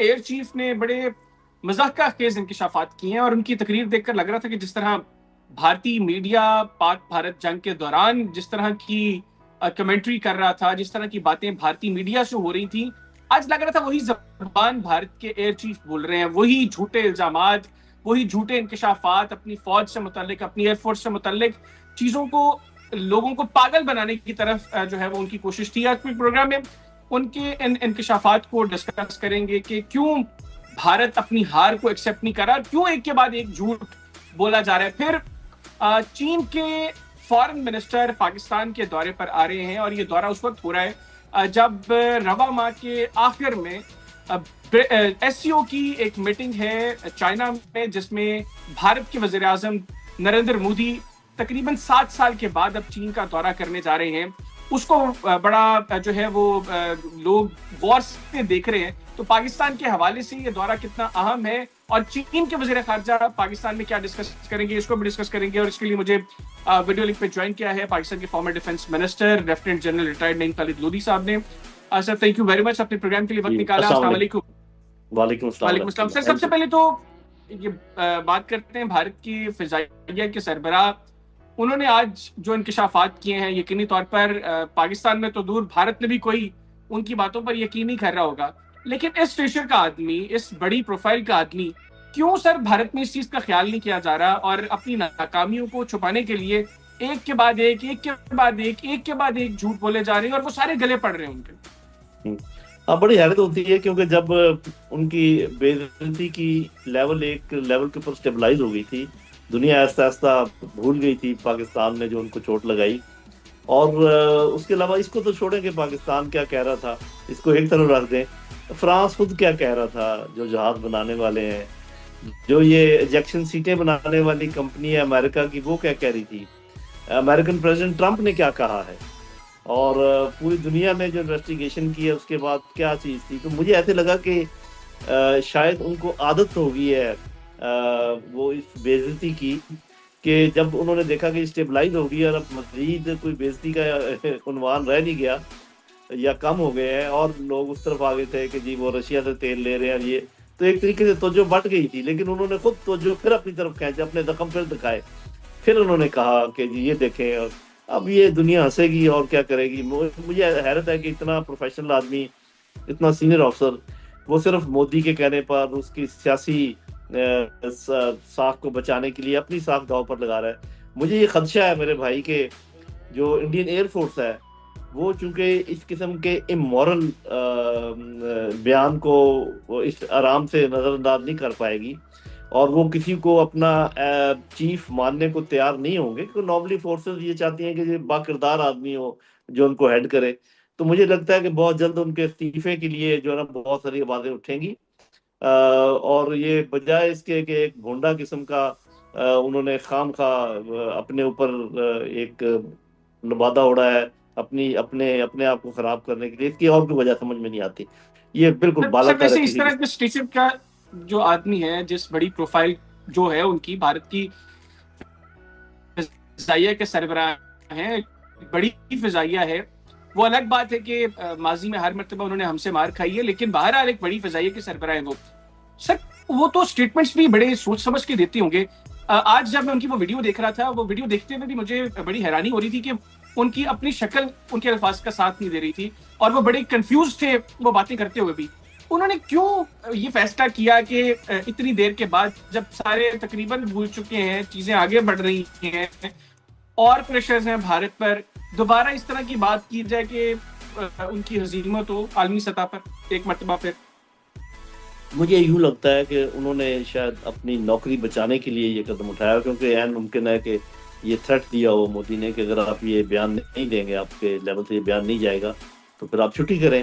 Air chief نے بڑے مضحکہ خیز انکشافات کیے ہیں، اور ان کی تقریر دیکھ کر لگ رہا تھا کہ جس طرح بھارتی میڈیا پاک بھارت جنگ کے دوران جس طرح کی کمنٹری کر رہا تھا، جس طرح کی باتیں بھارتی میڈیا سے ہو رہی تھیں، آج لگ رہا تھا وہی زبان بھارت کے ایئر چیف بول رہے ہیں، وہی جھوٹے الزامات، وہی جھوٹے انکشافات، اپنی فوج سے متعلق، اپنی ایئر فورس سے متعلق چیزوں کو لوگوں کو پاگل بنانے کی طرف جو ہے وہ ان کی کوشش تھی۔ آج کے پروگرام میں ان کے ان انکشافات کو ڈسکس کریں گے کہ کیوں بھارت اپنی ہار کو ایکسیپٹ نہیں کر رہا، کیوں ایک کے بعد ایک جھوٹ بولا جا رہا ہے۔ پھر چین کے فارن منسٹر پاکستان کے دورے پر آ رہے ہیں، اور یہ دورہ اس وقت ہو رہا ہے جب رواں ماہ کے آخر میں ایس سی او کی ایک میٹنگ ہے چائنا میں، جس میں بھارت کے وزیر اعظم نریندر مودی تقریباً 7 سال کے بعد اب چین کا دورہ کرنے جا رہے ہیں۔ اس کو بڑا جو ہے وہ لوگ غور سے دیکھ رہے ہیں۔ تو پاکستان کے حوالے سے یہ دورہ کتنا اہم ہے، اور چین کے وزیر خارجہ پاکستان میں کیا ڈسکس کریں گے، اس کو بھی ڈسکس کریں گے۔ اور اس کے لیے مجھے ویڈیو لنک پہ جوائن کیا ہے پاکستان کے former defence minister lieutenant general retired Naeem Khalid Lodhi صاحب نے۔ Sir thank you very much, اپنے پروگرام کے لیے وقت نکالا۔ السلام علیکم۔ وعلیکم السلام۔ وعلیکم السلام۔ سر سب سے پہلے تو یہ بات کرتے ہیں بھارت کی فضائیہ کے سربراہ، انہوں نے آج جو انکشافات کیے ہیں، یقینی طور پر پاکستان میں تو دور، بھارت نے بھی کوئی ان کی باتوں پر یقین نہیں کر رہا ہوگا، لیکن اس فیشر کا آدمی، اس بڑی پروفائل کا آدمی، کیوں سر بھارت میں اس چیز کا خیال نہیں کیا جا رہا، اور اپنی ناکامیوں کو چھپانے کے لیے ایک کے بعد ایک، ایک کے بعد ایک، ایک کے بعد ایک جھوٹ بولے جا رہے ہیں، اور وہ سارے گلے پڑ رہے ہیں ان کے؟ بڑی حیرت ہوتی ہے، کیونکہ جب ان کی بے عزتی کی ایک لیول کے اوپر سٹیبلائز ہو گئی تھی، دنیا آہستہ آہستہ بھول گئی تھی پاکستان نے جو ان کو چوٹ لگائی۔ اور اس کے علاوہ اس کو تو چھوڑیں کہ پاکستان کیا کہہ رہا تھا، اس کو ایک طرف رکھ دیں۔ فرانس خود کیا کہہ رہا تھا، جو جہاز بنانے والے ہیں، جو یہ ایجیکشن سیٹیں بنانے والی کمپنی ہے امریکہ کی، وہ کیا کہہ رہی تھی، امریکن پریزیڈنٹ ٹرمپ نے کیا کہا ہے، اور پوری دنیا نے جو انویسٹیگیشن کی ہے اس کے بعد کیا چیز تھی۔ تو مجھے ایسے لگا کہ شاید ان کو عادت ہو گئی ہے وہ اس بے عزتی کی، کہ جب انہوں نے دیکھا کہ اسٹیبلائز ہو گئی اور اب مزید کوئی بے عزتی کا عنوان رہ نہیں گیا یا کم ہو گئے ہیں، اور لوگ اس طرف آگے تھے کہ جی وہ رشیا سے تیل لے رہے ہیں، اور یہ تو ایک طریقے سے توجہ بٹ گئی تھی، لیکن انہوں نے خود توجہ پھر اپنی طرف کھینچا، اپنے زخم پھر دکھائے، پھر انہوں نے کہا کہ جی یہ دیکھیں، اور اب یہ دنیا ہنسے گی اور کیا کرے گی۔ مجھے حیرت ہے کہ اتنا پروفیشنل آدمی، اتنا سینئر افسر، وہ صرف مودی کے کہنے پر اس کی سیاسی ساکھ کو بچانے کے لیے اپنی ساکھ داؤ پر لگا رہا ہے۔ مجھے یہ خدشہ ہے میرے بھائی کہ جو انڈین ایئر فورس ہے، وہ چونکہ اس قسم کے امورل بیان کو اس آرام سے نظر انداز نہیں کر پائے گی، اور وہ کسی کو اپنا چیف ماننے کو تیار نہیں ہوں گے، کیونکہ نارملی فورسز یہ چاہتی ہیں کہ یہ با کردار آدمی ہو جو ان کو ہیڈ کرے۔ تو مجھے لگتا ہے کہ بہت جلد ان کے استعفے کے لیے جو ہے نا بہت ساری آوازیں اٹھیں گی، اور یہ بجائے اس کے کہ ایک بھونڈا قسم کا انہوں نے خام خواہ اپنے اوپر ایک لبادہ اڑا ہے اپنے آپ کو خراب کرنے کے لیے، اس کی اور کوئی وجہ سمجھ میں نہیں آتی۔ یہ بالکل بالا سر ویسے تر اس طرح کے اسٹیشن کا جو آدمی ہے، جس بڑی پروفائل جو ہے ان کی، بھارت کی فضائیہ کے سربراہ ہیں، بڑی فضائیہ ہے، وہ الگ بات ہے کہ ماضی میں ہر مرتبہ انہوں نے ہم سے مار کھائی ہے، لیکن بہرحال ایک بڑی فضائیہ کے سربراہ ہیں وہ۔ سر وہ تو سٹیٹمنٹس بھی بڑے سوچ سمجھ کے دیتے ہوں گے۔ آج جب میں ان کی وہ ویڈیو دیکھ رہا تھا، وہ ویڈیو دیکھتے ہوئے بھی مجھے بڑی حیرانی ہو رہی تھی کہ ان کی اپنی شکل ان کے الفاظ کا ساتھ نہیں دے رہی تھی، اور وہ بڑے کنفیوز تھے وہ باتیں کرتے ہوئے بھی۔ انہوں نے کیوں یہ فیصلہ کیا کہ اتنی دیر کے بعد، جب سارے تقریباً بھول چکے ہیں، چیزیں آگے بڑھ رہی ہیں اور پریشرز ہیں بھارت پر، دوبارہ اس طرح کی بات کی جائے کہ ان کی ہزیمت ہو عالمی سطح پر ایک مرتبہ پھر؟ مجھے یوں لگتا ہے کہ انہوں نے شاید اپنی نوکری بچانے کے لیے یہ قدم اٹھایا، کیونکہ عین ممکن ہے کہ یہ تھریٹ دیا ہو مودی نے کہ اگر آپ یہ بیان نہیں دیں گے، آپ کے لیول سے یہ بیان نہیں جائے گا، تو پھر آپ چھٹی کریں۔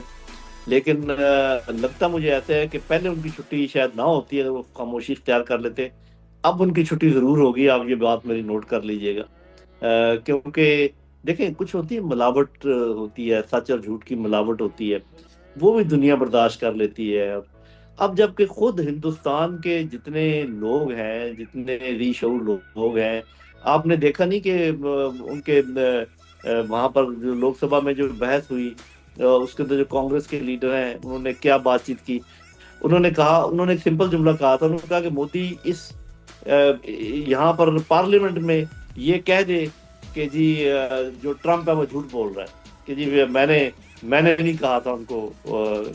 لیکن لگتا مجھے ایسا ہے کہ پہلے ان کی چھٹی شاید نہ ہوتی ہے، وہ خاموشی اختیار کر لیتے، اب ان کی چھٹی ضرور ہوگی، آپ یہ بات میری نوٹ کر لیجئے گا۔ کیونکہ دیکھیں، کچھ ہوتی ہے ملاوٹ، ہوتی ہے سچ اور جھوٹ کی ملاوٹ ہوتی ہے، وہ بھی دنیا برداشت کر لیتی ہے۔ اب جب کہ خود ہندوستان کے جتنے لوگ ہیں، جتنے ذی شعور لوگ ہیں، آپ نے دیکھا نہیں کہ ان کے وہاں پر جو لوک سبھا میں جو بحث ہوئی، اس کے اندر جو کانگریس کے لیڈر ہیں انہوں نے کیا بات چیت کی۔ انہوں نے ایک سمپل جملہ کہا تھا. انہوں نے کہا کہ مودی اس یہاں پر پارلیمنٹ میں یہ کہہ دے کہ جی جو ٹرمپ ہے وہ جھوٹ بول رہا ہے, کہ جی میں نے نہیں کہا تھا ان کو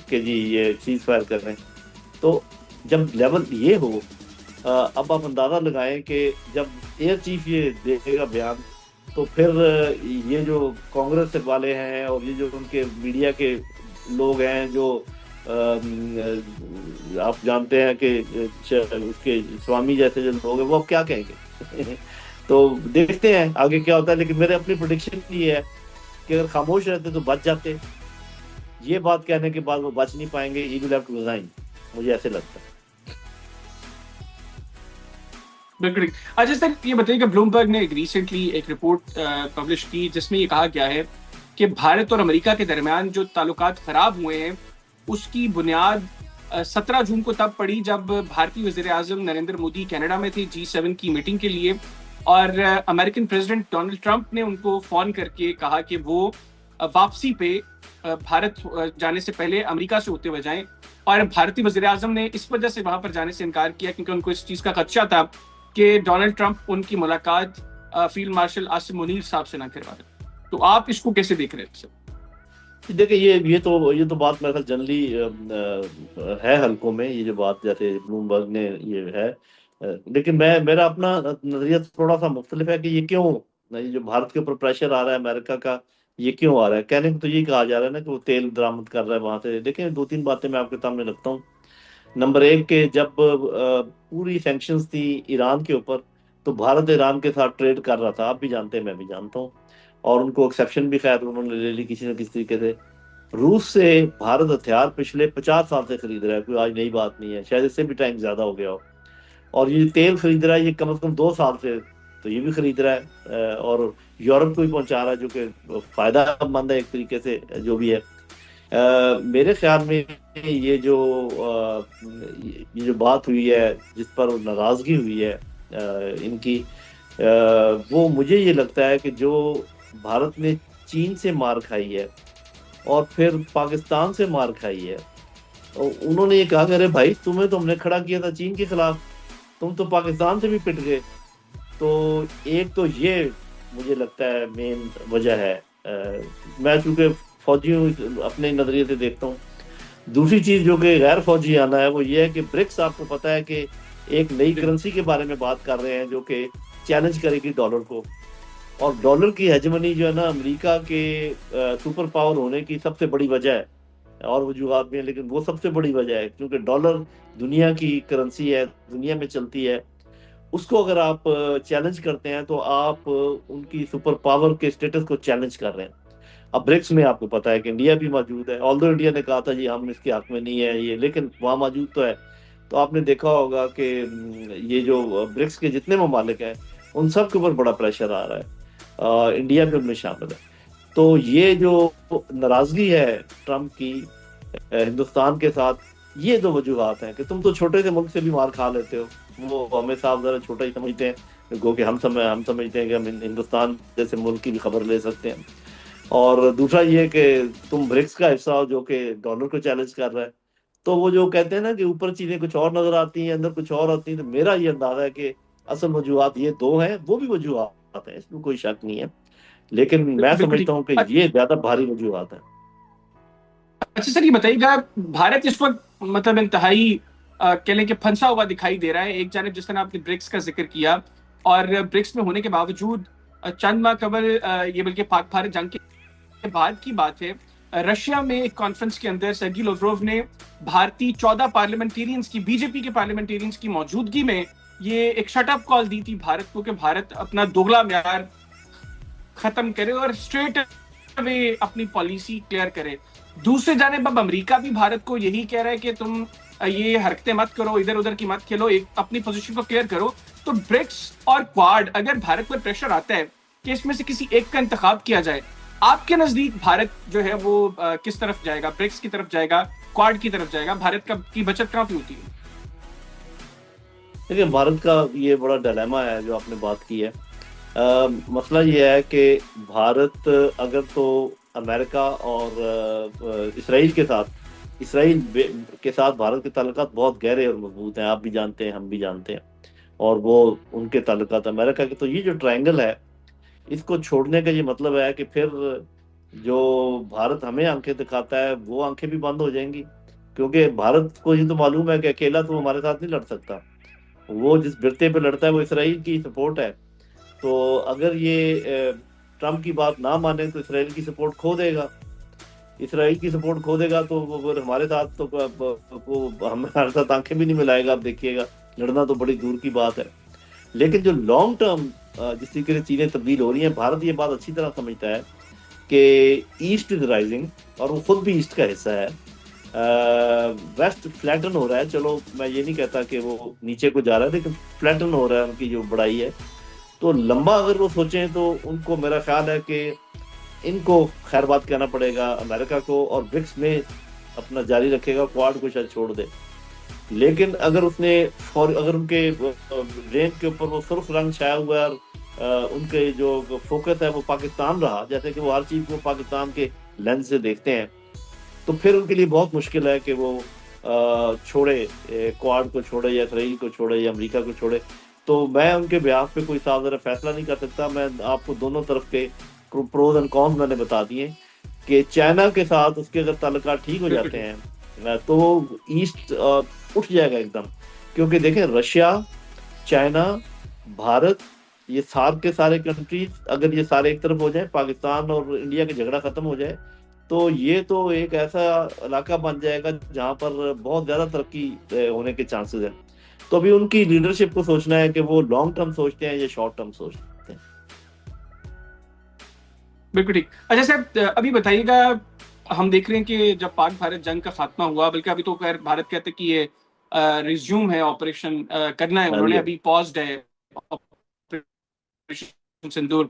کہ جی یہ سیز فائر کر رہے ہیں. تو جب لیول یہ ہو, اب آپ اندازہ لگائیں کہ جب ایئر چیف یہ دے گا بیان, تو پھر یہ جو کانگریس والے ہیں اور یہ جو ان کے میڈیا کے لوگ ہیں, جو آپ جانتے ہیں کہ اس کے سوامی جیسے جو لوگ ہیں, وہ اب کیا کہیں گے؟ تو دیکھتے ہیں آگے کیا ہوتا ہے. لیکن میرے اپنی پریڈکشن یہ ہے کہ اگر خاموش رہتے تو بچ جاتے. یہ بات کہنے کے بعد وہ بچ نہیں پائیں گے. ہی ول ہیو ٹو ریزائن, مجھے ایسے لگتا ہے. بالکل. اچھا سر یہ بتائیے کہ بلومبرگ نے ریسنٹلی ایک رپورٹ پبلش کی جس میں یہ کہا گیا ہے کہ بھارت اور امریکہ کے درمیان جو تعلقات خراب ہوئے ہیں اس کی بنیاد 17 جون کو تب پڑی جب بھارتی وزیر اعظم نریندر مودی کینیڈا میں تھے G7 کی میٹنگ کے لیے, اور امریکن پریزیڈنٹ ڈونلڈ ٹرمپ نے ان کو فون کر کے کہا کہ وہ واپسی پہ بھارت جانے سے پہلے امریکہ سے ہوتے ہوئے جائیں, اور بھارتی وزیر اعظم نے اس وجہ سے وہاں پر جانے سے انکار کیا کیونکہ ان کو اس چیز کا خدشہ تھا کہ ڈونلڈ ٹرمپ ان کی ملاقات فیلڈ مارشل عاصم منیر صاحب سے نہ کروا دیں. تو آپ اس کو کیسے دیکھ رہے ہیں سر؟ دیکھیں یہ تو بات میرے خیال جنرلی ہے حلقوں میں, یہ جو بات جیسے بلومبرگ نے یہ ہے. لیکن میرا اپنا نظریہ تھوڑا سا مختلف ہے کہ یہ کیوں, یہ جو بھارت کے اوپر پریشر آ رہا ہے امریکہ کا, یہ کیوں آ رہا ہے؟ کہنے کو تو یہ کہا جا رہا ہے نا کہ وہ تیل درآمد کر رہا ہے وہاں سے. دیکھیں 2-3 باتیں میں آپ کے سامنے رکھتا ہوں. نمبر 1 کہ جب پوری سینکشنز تھی ایران کے اوپر, تو بھارت ایران کے ساتھ ٹریڈ کر رہا تھا. آپ بھی جانتے ہیں, میں بھی جانتا ہوں, اور ان کو ایکسیپشن بھی خیر انہوں نے لے لی کسی نہ کسی طریقے سے. روس سے بھارت ہتھیار پچھلے 50 سال سے خرید رہا ہے, کوئی آج نئی بات نہیں ہے, شاید اس سے بھی ٹائم زیادہ ہو گیا ہو. اور یہ تیل خرید رہا ہے یہ کم از کم 2 سال سے, تو یہ بھی خرید رہا ہے اور یورپ کو بھی پہنچا رہا ہے, جو کہ فائدہ مند ہے ایک طریقے سے جو بھی ہے. میرے خیال میں یہ جو بات ہوئی ہے, جس پر ناراضگی ہوئی ہے ان کی, وہ مجھے یہ لگتا ہے کہ جو بھارت نے چین سے مار کھائی ہے اور پھر پاکستان سے مار کھائی ہے, انہوں نے یہ کہا کہ ارے بھائی تمہیں تو ہم نے کھڑا کیا تھا چین کے خلاف, تم تو پاکستان سے بھی پٹ گئے. تو ایک تو یہ مجھے لگتا ہے مین وجہ ہے. میں چونکہ فوجی ہوں, اپنے نظریے سے دیکھتا ہوں. دوسری چیز جو کہ غیر فوجی آنا ہے وہ یہ ہے کہ برکس, آپ کو پتا ہے کہ ایک نئی کرنسی کے بارے میں بات کر رہے ہیں جو کہ چیلنج کرے گی ڈالر کو. اور ڈالر کی ہیجمنی جو ہے نا امریکہ کے سپر پاور ہونے کی سب سے بڑی وجہ ہے, اور وجوہات بھی ہیں لیکن وہ سب سے بڑی وجہ ہے کیونکہ ڈالر دنیا کی کرنسی ہے, دنیا میں چلتی ہے. اس کو اگر آپ چیلنج کرتے ہیں تو آپ ان کی سپر پاور کے اسٹیٹس کو چیلنج کر رہے ہیں. اب برکس میں آپ کو پتا ہے کہ انڈیا بھی موجود ہے, آلدو انڈیا نے کہا تھا جی ہم اس کے حق میں نہیں ہے یہ, لیکن وہاں موجود تو ہے. تو آپ نے دیکھا ہوگا کہ یہ جو برکس کے جتنے ممالک ہیں ان سب کے اوپر بڑا پریشر آ رہا ہے, انڈیا بھی ان میں شامل ہے. تو یہ جو ناراضگی ہے ٹرمپ کی ہندوستان کے ساتھ, یہ 2 وجوہات ہیں کہ تم تو چھوٹے سے ملک سے بھی مار کھا لیتے ہو. وہ ہمیں صاحب ذرا چھوٹا ہی سمجھتے ہیں, گو کہ ہم سمجھتے ہیں کہ ہم ہندوستان جیسے ملک کی بھی خبر لے سکتے ہیں. اور دوسرا یہ کہ تم برکس کا حصہ ہو جو کہ ڈالر کو چیلنج کر رہا ہے. تو وہ جو کہتے ہیں نا کہ اوپر چیزیں کچھ اور نظر آتی ہیں اندر کچھ اور آتی ہیں, تو میرا یہ اندازہ ہے کہ اصل وجوہات یہ 2 ہیں. وہ بھی وجوہات ہیں, اس میں کوئی شک نہیں ہے, لیکن میں بالکل سمجھتا ٹھیک. ہوں کہ یہ زیادہ بھاری وجوہات ہیں. اچھا سر یہ بتائیے گا, بھارت اس وقت مطلب انتہائی کہہ لیں کہ پھنسا ہوا دکھائی دے رہا ہے. ایک جانب جس طرح آپ نے برکس کا ذکر کیا, اور برکس میں ہونے کے باوجود چند ماہ قبل یہ بلکہ پاک بھارت جنگ کے بعد کی بات ہے, رشیا میں ایک کانفرنس کے اندر سرگی لووروف نے بھارتی 14 پارلیمنٹیرینز کی, بی جے پی کے پارلیمنٹیرینز کی موجودگی میں یہ ایک شٹ اپ کال دی تھی بھارت کو کہ بھارت اپنا دوگلا معیار ختم کرے اور اسٹریٹ اوے اپنی پالیسی کلیئر کرے. دوسرے جانب اب امریکہ بھی بھارت کو یہی کہہ رہا ہے کہ تم یہ حرکتیں مت کرو, ادھر ادھر کی مت کھیلو, اپنی پوزیشن کو کلیئر کرو. تو برکس اور کوارڈ, اگر بھارت پر پریشر آتا ہے کہ اس میں سے کسی ایک کا انتخاب کیا جائے, آپ کے نزدیک بھارت جو ہے وہ کس طرف جائے گا؟ برکس کی طرف جائے گا, کوارڈ کی طرف جائے گا؟ بھارت کی بچت کہاں پہ ہوتی ہے؟ دیکھیں بھارت کا یہ بڑا ڈیلیما ہے جو آپ نے بات کی ہے. مسئلہ یہ ہے کہ بھارت اگر تو امریکہ اور اسرائیل کے ساتھ اسرائیل کے ساتھ بھارت کے تعلقات بہت گہرے اور مضبوط ہیں، آپ بھی جانتے ہیں، ہم بھی جانتے ہیں، اور وہ ان کے تعلقات امریکہ کے، تو یہ جو ٹرائنگل ہے اس کو چھوڑنے کا یہ مطلب ہے کہ پھر جو بھارت ہمیں آنکھیں دکھاتا ہے وہ آنکھیں بھی بند ہو جائیں گی، کیونکہ بھارت کو یہ تو معلوم ہے کہ اکیلا تو ہمارے ساتھ نہیں لڑ سکتا، وہ جس برتے پہ لڑتا ہے وہ اسرائیل کی سپورٹ ہے، تو اگر یہ ٹرمپ کی بات نہ مانے تو اسرائیل کی سپورٹ کھو دے گا، اسرائیل کی سپورٹ کھو دے گا تو وہ پھر ہمارے ساتھ تو ہمارے ساتھ آنکھیں بھی نہیں ملائے گا، آپ دیکھیے گا لڑنا تو بڑی دور کی بات ہے۔ لیکن جو لانگ ٹرم جس طریقے سے چیزیں تبدیل ہو رہی ہیں، بھارت یہ بات اچھی طرح سمجھتا ہے کہ ایسٹ از رائزنگ، اور وہ خود بھی ایسٹ کا حصہ ہے، ویسٹ فلیٹن ہو رہا ہے، چلو میں یہ نہیں کہتا کہ وہ نیچے کو جا رہا ہے، لیکن فلیٹن ہو رہا ہے ان کی جو بڑائی ہے، تو لمبا اگر وہ سوچیں تو ان کو میرا خیال ہے کہ ان کو خیر بات کہنا پڑے گا امریکہ کو، اور برکس میں اپنا جاری رکھے گا، کوارڈ کو شاید چھوڑ دے، لیکن اگر اس نے اگر ان کے رینج کے اوپر وہ سرخ رنگ چھایا ہوا ہے اور ان کے جو فوکس ہے وہ پاکستان رہا، جیسے کہ وہ ہر چیز کو پاکستان کے لینس سے دیکھتے ہیں، تو پھر ان کے لیے بہت مشکل ہے کہ وہ چھوڑے کوارڈ کو چھوڑے یا اسرائیل کو چھوڑے یا امریکہ کو چھوڑے۔ تو میں ان کے بیاف پہ کوئی صاف ذرا فیصلہ نہیں کر سکتا، میں آپ کو دونوں طرف کے پروز اینڈ کونز میں نے بتا دیے کہ چائنا کے ساتھ اس کے اگر تعلقات ٹھیک ہو جاتے ہیں تو ایسٹ اٹھ جائے گا ایک دم، کیونکہ دیکھیں رشیا، چائنا، بھارت، یہ سارک کے سارے کنٹریز اگر یہ سارے ایک طرف ہو جائیں، پاکستان اور انڈیا کا جھگڑا ختم ہو جائے، تو یہ تو ایک ایسا علاقہ بن جائے گا جہاں پر بہت زیادہ ترقی ہونے کے چانسز ہیں۔ تو ابھی ان کی لیڈرشپ کو سوچنا ہے کہ وہ لانگ ٹرم سوچتے ہیں یا شارٹ ٹرم سوچتے ہیں۔ بالکل ٹھیک۔ اچھا صاحب ابھی بتائیے گا، ہم دیکھ رہے ہیں کہ جب پاک بھارت جنگ کا خاتمہ ہوا، بلکہ ابھی تو خیر بھارت کہتے کہ یہ ریزیوم ہے آپریشن کرنا ہے، انہوں نے ابھی پازڈ ہے آپریشن سندور،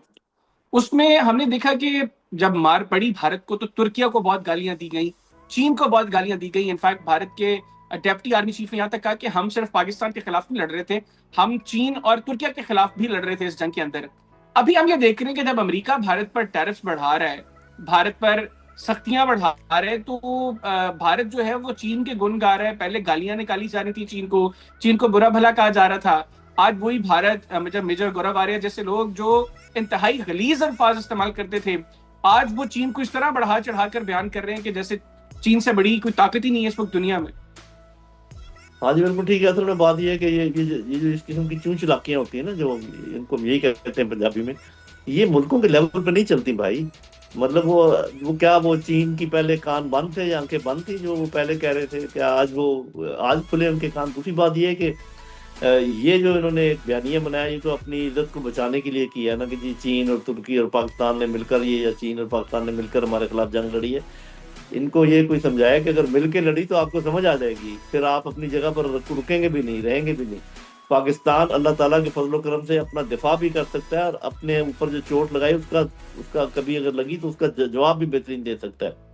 اس میں ہم نے دیکھا کہ جب مار پڑی بھارت کو تو ترکیہ کو بہت گالیاں دی گئیں، چین کو بہت گالیاں دی گئی، انفیکٹ بھارت کے ڈیپٹی آرمی چیف نے یہاں تک کہا کہ ہم صرف پاکستان کے خلاف نہیں لڑ رہے تھے، ہم چین اور ترکیہ کے خلاف بھی لڑ رہے تھے اس جنگ کے اندر۔ ابھی ہم یہ دیکھ رہے ہیں کہ جب امریکہ بھارت پر ٹیرفز بڑھا رہا ہے، بھارت پر سختیاں بڑھا رہا ہے، تو بھارت جو ہے وہ چین کے گن گا رہا ہے۔ پہلے گالیاں نکالی جا رہی تھی چین کو برا بھلا کہا جا رہا تھا، آج وہی بھارت میجر گورو آریہ جیسے لوگ جو انتہائی غلیظ الفاظ استعمال کرتے تھے، آج وہ چین کو اس طرح بڑھا چڑھا کر بیان کر رہے ہیں کہ جیسے چین سے بڑی کوئی طاقت ہی نہیں ہے اس وقت دنیا میں۔ ہاں جی بالکل ٹھیک ہے، اصل میں بات یہ ہے کہ یہ جو اس قسم کی چون چلاکیاں ہوتی ہیں نا، جو ان کو یہی کہتے ہیں پنجابی میں، یہ ملکوں کے لیول پہ نہیں چلتی بھائی، مطلب وہ کیا وہ چین کی پہلے کان بند تھے یا آنکھیں بند تھی جو وہ پہلے کہہ رہے تھے، کیا آج کھلے ان کے کان؟ دوسری بات یہ ہے کہ یہ جو انہوں نے ایک بیانیہ بنایا، یہ تو اپنی عزت کو بچانے کے لیے کیا ہے نا، کہ جی چین اور ترکی اور پاکستان نے مل کر یا چین اور پاکستان نے مل کر ہمارے خلاف جنگ لڑی ہے۔ ان کو یہ کوئی سمجھایا کہ اگر مل کے لڑی تو آپ کو سمجھ آ جائے گی، پھر آپ اپنی جگہ پر رکیں گے بھی نہیں، رہیں گے بھی نہیں۔ پاکستان اللہ تعالیٰ کے فضل و کرم سے اپنا دفاع بھی کر سکتا ہے، اور اپنے اوپر جو چوٹ لگائی اس کا کبھی اگر لگی تو اس کا جواب بھی بہترین دے سکتا ہے۔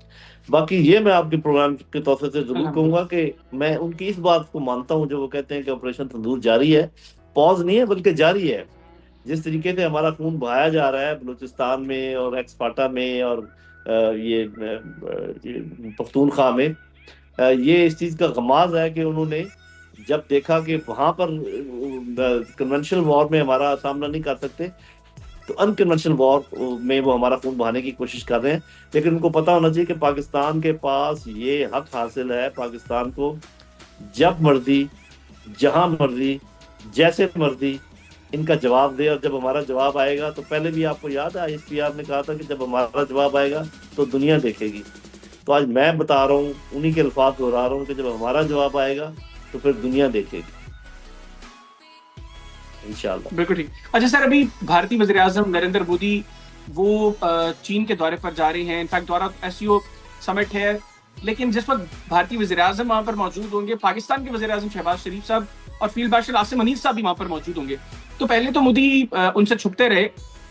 باقی یہ میں آپ کے پروگرام کے توسط سے ضرور کہوں گا کہ میں ان کی اس بات کو مانتا ہوں جو وہ کہتے ہیں کہ آپریشن سندور جاری ہے، پاز نہیں ہے بلکہ جاری ہے۔ جس طریقے سے ہمارا خون بہایا جا رہا ہے بلوچستان میں اور ایکس فاٹا میں اور یہ پختونخوا میں، یہ اس چیز کا غماز ہے کہ انہوں نے جب دیکھا کہ وہاں پر کنونشنل وار میں ہمارا سامنا نہیں کر سکتے تو انکنونشنل وار میں وہ ہمارا خون بہانے کی کوشش کر رہے ہیں، لیکن ان کو پتا ہونا چاہیے کہ پاکستان کے پاس یہ حق حاصل ہے، پاکستان کو جب مرضی، جہاں مرضی، جیسے مرضی ان کا جواب دے، اور جب ہمارا جواب آئے گا تو پہلے بھی آپ کو یاد ہے ISPR نے کہا تھا کہ جب ہمارا جواب آئے گا تو دنیا دیکھے گی، تو آج میں بتا رہا ہوں، انہی کے الفاظ دہرا رہا ہوں کہ جب ہمارا جواب آئے گا تو پھر دنیا دیکھے گی انشاءاللہ۔ بالکل ٹھیک۔ اچھا سر، ابھی بھارتی وزیر اعظم نریندر مودی وہ چین کے دورے پر جا رہے ہیں، انفیکٹ دورہ SCO سمٹ ہے، لیکن جس وقت بھارتی وزیر اعظم وہاں پر موجود ہوں گے، پاکستان کے وزیر اعظم شہباز شریف صاحب اور فیلڈ مارشل عاصم منیر صاحب بھی وہاں پر موجود ہوں گے، تو پہلے تو مودی ان سے چھپتے رہے،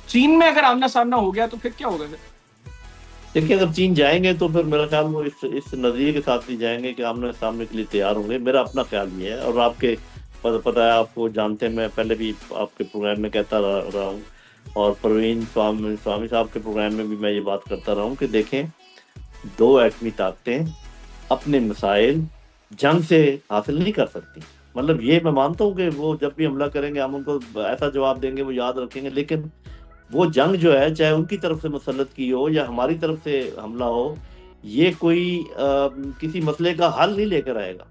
چین میں اگر آمنا سامنا ہو گیا تو پھر کیا ہوگا سر؟ دیکھیے اگر چین جائیں گے تو پھر میرا خیال وہ اس نظریے کے ساتھ ہی جائیں گے کہ آمنے سامنے کے لیے تیار ہوں گے، میرا اپنا خیال یہ ہے، اور آپ کے پتہ ہے، آپ کو جانتے ہیں، میں پہلے بھی آپ کے پروگرام میں کہتا رہا ہوں، اور پروین سوامی صاحب کے پروگرام میں بھی میں یہ بات کرتا رہا ہوں کہ دیکھیں، دو ایٹمی طاقتیں اپنے مسائل جنگ سے حاصل نہیں کر سکتی. مطلب یہ میں مانتا ہوں کہ وہ جب بھی حملہ کریں گے ہم ان کو ایسا جواب دیں گے وہ یاد رکھیں گے، لیکن وہ جنگ جو ہے چاہے ان کی طرف سے مسلط کی ہو یا ہماری طرف سے حملہ ہو، یہ کوئی کسی مسئلے کا حل نہیں لے کر آئے گا.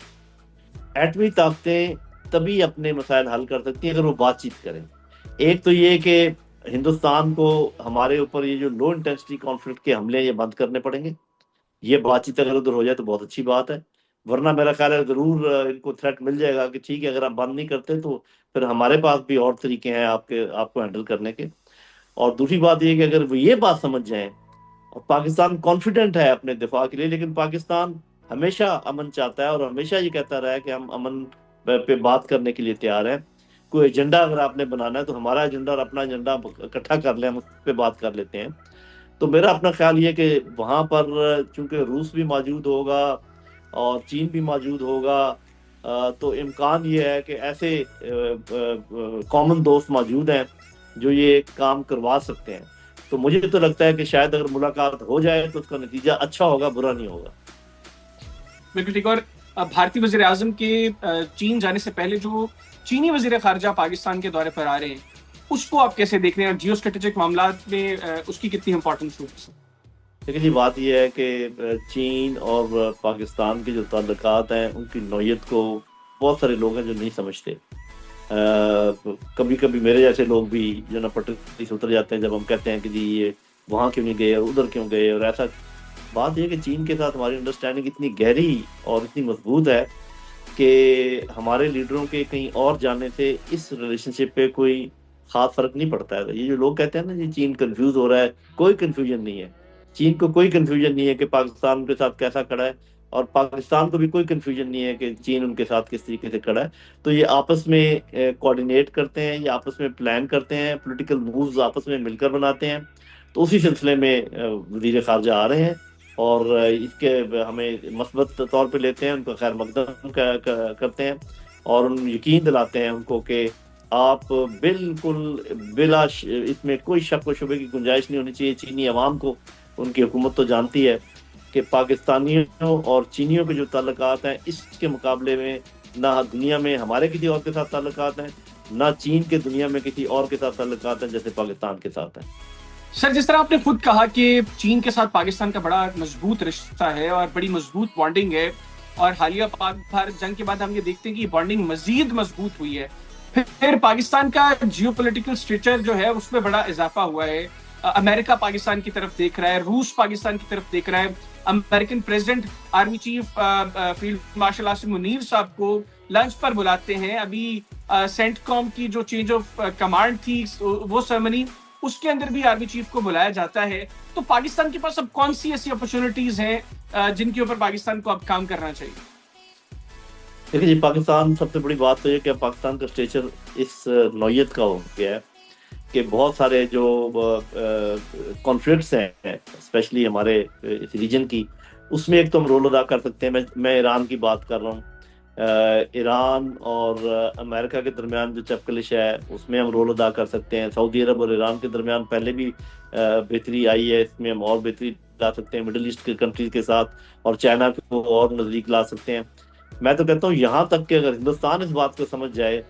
ایٹمی طاقتیں تبھی اپنے مسائل حل کر سکتی ہیں اگر وہ بات چیت کریں. ایک تو یہ کہ ہندوستان کو ہمارے اوپر یہ جو لو انٹینسٹی کانفلکٹ کے حملے یہ بند کرنے پڑیں گے. یہ بات چیت اگر ادھر ہو جائے تو بہت اچھی بات ہے، ورنہ میرا خیال ہے ضرور ان کو تھریٹ مل جائے گا کہ ٹھیک ہے اگر آپ بند نہیں کرتے تو پھر ہمارے پاس بھی اور طریقے ہیں آپ کو ہینڈل کرنے کے. اور دوسری بات یہ کہ اگر وہ یہ بات سمجھ جائیں، اور پاکستان کانفیڈنٹ ہے اپنے دفاع کے لیے، لیکن پاکستان ہمیشہ امن چاہتا ہے اور ہمیشہ یہ کہتا رہا ہے کہ ہم امن پہ بات کرنے کے لیے تیار ہیں. کوئی ایجنڈا اگر آپ نے بنانا ہے تو ہمارا ایجنڈا اور اپنا ایجنڈا اکٹھا کر لیں، ہم اس پہ بات کر لیتے ہیں. تو میرا اپنا خیال یہ کہ وہاں پر چونکہ روس بھی موجود ہوگا اور چین بھی موجود ہوگا، تو امکان یہ ہے کہ ایسے کامن دوست موجود ہیں جو یہ کام کروا سکتے ہیں. تو مجھے تو لگتا ہے کہ شاید اگر ملاقات ہو جائے تو اس کا نتیجہ اچھا ہوگا، برا نہیں ہوگا. بالکل ٹھیک. اور بھارتی وزیر اعظم کے چین جانے سے پہلے جو چینی وزیر خارجہ پاکستان کے دورے پر آ رہے ہیں، اس کو آپ کیسے دیکھ رہے ہیں؟ جیو اسٹریٹجک معاملات میں اس کی کتنی امپورٹنس ہوگی؟ لیکن یہ بات یہ ہے کہ چین اور پاکستان کے جو تعلقات ہیں ان کی نوعیت کو بہت سارے لوگ ہیں جو نہیں سمجھتے. کبھی کبھی میرے جیسے لوگ بھی جو نا پٹری سے اتر جاتے ہیں جب ہم کہتے ہیں کہ جی یہ وہاں کیوں نہیں گئے اور ادھر کیوں گئے اور ایسا. بات یہ کہ چین کے ساتھ ہماری انڈرسٹینڈنگ اتنی گہری اور اتنی مضبوط ہے کہ ہمارے لیڈروں کے کہیں اور جانے سے اس ریلیشن شپ پہ کوئی خاص فرق نہیں پڑتا ہے. یہ جو لوگ کہتے ہیں نا جی چین کنفیوز ہو رہا ہے، کوئی کنفیوژن نہیں ہے. چین کو کوئی کنفیوژن نہیں ہے کہ پاکستان کے ساتھ کیسا کھڑا ہے، اور پاکستان کو بھی کوئی کنفیوژن نہیں ہے کہ چین ان کے ساتھ کس طریقے سے کھڑا ہے. تو یہ آپس میں کوآرڈینیٹ کرتے ہیں، یہ آپس میں پلان کرتے ہیں، پولیٹیکل مووز آپس میں مل کر بناتے ہیں. تو اسی سلسلے میں وزیر خارجہ آ رہے ہیں اور اس کے ہمیں مثبت طور پہ لیتے ہیں، ان کو خیر مقدم کرتے ہیں اور ان یقین دلاتے ہیں ان کو کہ آپ بالکل بلا اس میں کوئی شک و شبے کی گنجائش نہیں ہونی چاہیے. چینی عوام کو ان کی حکومت تو جانتی ہے کہ پاکستانیوں اور چینیوں کے جو تعلقات ہیں اس کے مقابلے میں نہ دنیا میں ہمارے کسی اور کے ساتھ تعلقات ہیں، نہ چین کے دنیا میں کسی اور کے ساتھ تعلقات ہیں جیسے پاکستان کے ساتھ ہیں. سر، جس طرح آپ نے خود کہا کہ چین کے ساتھ پاکستان کا بڑا مضبوط رشتہ ہے اور بڑی مضبوط بانڈنگ ہے، اور حالیہ پاک بھارت جنگ کے بعد ہم یہ دیکھتے ہیں کہ یہ بانڈنگ مزید مضبوط ہوئی ہے. پھر پاکستان کا جیو پولیٹیکل اسٹیچر جو ہے اس میں بڑا اضافہ ہوا ہے. امریکہ پاکستان کی طرف دیکھ رہا ہے، روس پاکستان کی طرف دیکھ رہا ہے. American president army chief field marshal Asim Munir صاحب کو لنچ پر بلاتے ہیں. ابھی سینٹ کام کی جو چینج آف کمانڈ تھی وہ سرمنی، اس کے اندر بھی آرمی چیف کو بلایا جاتا ہے. تو پاکستان کے پاس اب کون سی ایسی اپرچونٹیز ہیں جن کے اوپر پاکستان کو اب کام کرنا چاہیے؟ دیکھیں جی، پاکستان سب سے بڑی بات تو یہ کہ پاکستان کا اسٹیچر اس نوعیت کا ہو گیا ہے کہ بہت سارے جو کانفلکٹس ہیں اسپیشلی ہمارے اس ریجن کی، اس میں ایک تو ہم رول ادا کر سکتے ہیں. میں ایران کی بات کر رہا ہوں. ایران اور امریکہ کے درمیان جو چپکلش ہے اس میں ہم رول ادا کر سکتے ہیں. سعودی عرب اور ایران کے درمیان پہلے بھی بہتری آئی ہے، اس میں ہم اور بہتری لا سکتے ہیں. مڈل ایسٹ کے کنٹریز کے ساتھ اور چائنا کو اور نزدیک لا سکتے ہیں. میں تو کہتا ہوں یہاں تک کہ اگر ہندوستان اس بات کو سمجھ جائے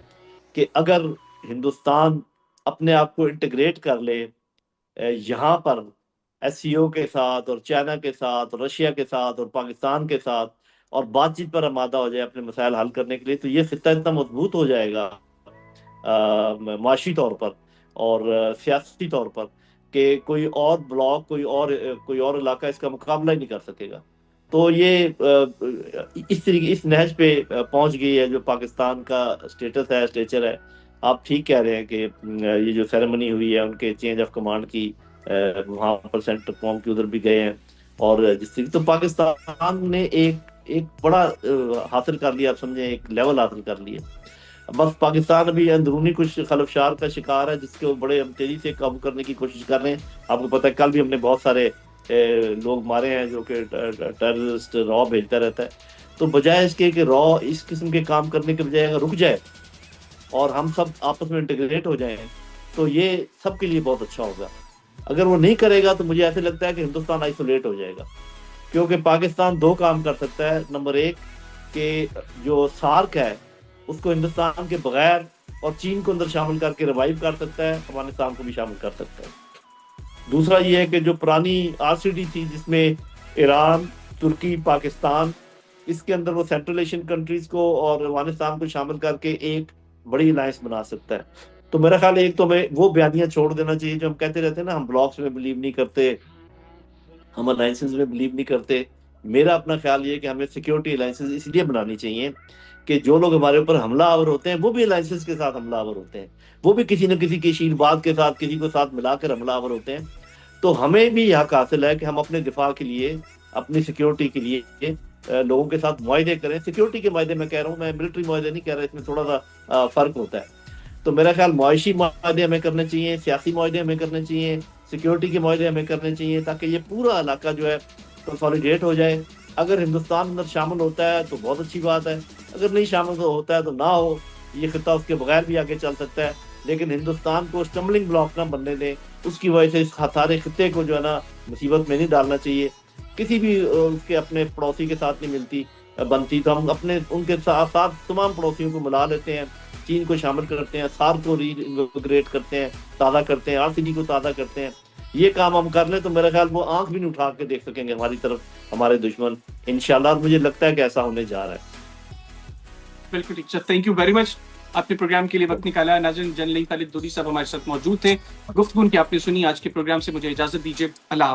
کہ اگر ہندوستان اپنے آپ کو انٹیگریٹ کر لے یہاں پر ایس سی او کے ساتھ اور چائنا کے ساتھ اور رشیا کے ساتھ اور پاکستان کے ساتھ اور بات چیت پر آمادہ ہو جائے اپنے مسائل حل کرنے کے لیے، تو یہ خطہ اتنا مضبوط ہو جائے گا معاشی طور پر اور سیاسی طور پر کہ کوئی اور بلاک کوئی اور علاقہ اس کا مقابلہ ہی نہیں کر سکے گا. تو یہ اس طریقے اس نہج پہ پہنچ گئی ہے جو پاکستان کا اسٹیٹس ہے، اسٹیچر ہے. آپ ٹھیک کہہ رہے ہیں کہ یہ جو سیریمنی ہوئی ہے ان کے چینج آف کمانڈ کی، وہاں پر سینٹر قوم کے ادھر بھی گئے ہیں، اور جس طریقے تو پاکستان نے ایک بڑا حاصل کر لیا، آپ سمجھیں ایک لیول حاصل کر لیا. بس پاکستان ابھی اندرونی کچھ خلفشار کا شکار ہے جس کو بڑے ہم تیزی سے قابو کرنے کی کوشش کر رہے ہیں. آپ کو پتہ ہے کل بھی ہم نے بہت سارے لوگ مارے ہیں جو کہ ٹیررسٹ را بھیجتا رہتا ہے. تو بجائے اس کے کہ را اس قسم کے کام کرنے کے بجائے اگر رک جائے اور ہم سب آپس میں انٹیگریٹ ہو جائیں تو یہ سب کے لیے بہت اچھا ہوگا. اگر وہ نہیں کرے گا تو مجھے ایسے لگتا ہے کہ ہندوستان آئسولیٹ ہو جائے گا. کیونکہ پاکستان دو کام کر سکتا ہے. نمبر ایک کہ جو سارک ہے اس کو ہندوستان کے بغیر اور چین کو اندر شامل کر کے ریوائیو کر سکتا ہے, افغانستان کو بھی شامل کر سکتا ہے. دوسرا یہ ہے کہ جو پرانی RCD تھی جس میں ایران, ترکی, پاکستان, اس کے اندر وہ سینٹرل ایشین کنٹریز کو اور افغانستان کو شامل کر کے ایک بڑی الائنس بنا سکتا ہے. تو میرا خیال ایک تو ہمیں وہ بیانیاں چھوڑ دینا چاہیے جو ہم کہتے رہتے ہیں نا, ہم بلاکس میں بلیو نہیں کرتے, ہم الائنسز میں بلیو نہیں کرتے. میرا اپنا خیال یہ ہے کہ ہمیں سیکیورٹی الائنسز اس لیے بنانی چاہیے کہ جو لوگ ہمارے اوپر حملہ آور ہوتے ہیں وہ بھی الائنسز کے ساتھ حملہ آور ہوتے ہیں, وہ بھی کسی نہ کسی کی شیل باد کے ساتھ کسی کو ساتھ ملا کر حملہ آور ہوتے ہیں. تو ہمیں بھی یہ حق حاصل ہے کہ ہم اپنے دفاع کے لیے, اپنی سیکیورٹی کے لیے لوگوں کے ساتھ معاہدے کریں. سیکیورٹی کے معاہدے میں کہہ رہا ہوں, میں ملٹری معاہدے نہیں کہہ رہا, اس میں تھوڑا سا فرق ہوتا ہے. تو میرا خیال معاشی معاہدے ہمیں کرنے چاہیے, سیاسی معاہدے ہمیں کرنے چاہیے, سیکیورٹی کے معاہدے ہمیں کرنے چاہیے, تاکہ یہ پورا علاقہ جو ہے کنسالیڈیٹ ہو جائے. اگر ہندوستان اندر شامل ہوتا ہے تو بہت اچھی بات ہے, اگر نہیں شامل ہوتا ہے تو نہ ہو. یہ خطہ اس کے بغیر بھی آگے چل سکتا ہے, لیکن ہندوستان کو اسٹمبلنگ بلاک نہ بننے دیں. اس کی وجہ سے اس سارے خطے کو جو ہے نا مصیبت میں نہیں ڈالنا چاہیے. کسی بھی اس کے اپنے پڑوسی کے ساتھ نہیں بنتی, تو ہم اپنے ان کے ساتھ تمام پڑوسیوں کو ملا لیتے ہیں, چین کو شامل کرتے ہیں, سارک کو ری انٹیگریٹ کرتے ہیں, تازہ کرتے ہیں, RCD کو تازہ کرتے ہیں. یہ کام ہم کر لیں تو میرا خیال وہ آنکھ بھی نہیں اٹھا کے دیکھ سکیں گے ہماری طرف ہمارے دشمن, انشاءاللہ. اور مجھے لگتا ہے کہ ایسا ہونے جا رہا ہے. بالکل ٹھیک سر, تھینک یو ویری مچ, آپ نے پروگرام کے لیے وقت نکالا. ناظرین, جنرل خالد دودھی صاحب ہمارے ساتھ موجود تھے, گفتگو کی آپ نے سنی. آج کے پروگرام سے مجھے اجازت دیجیے, اللہ حافظ.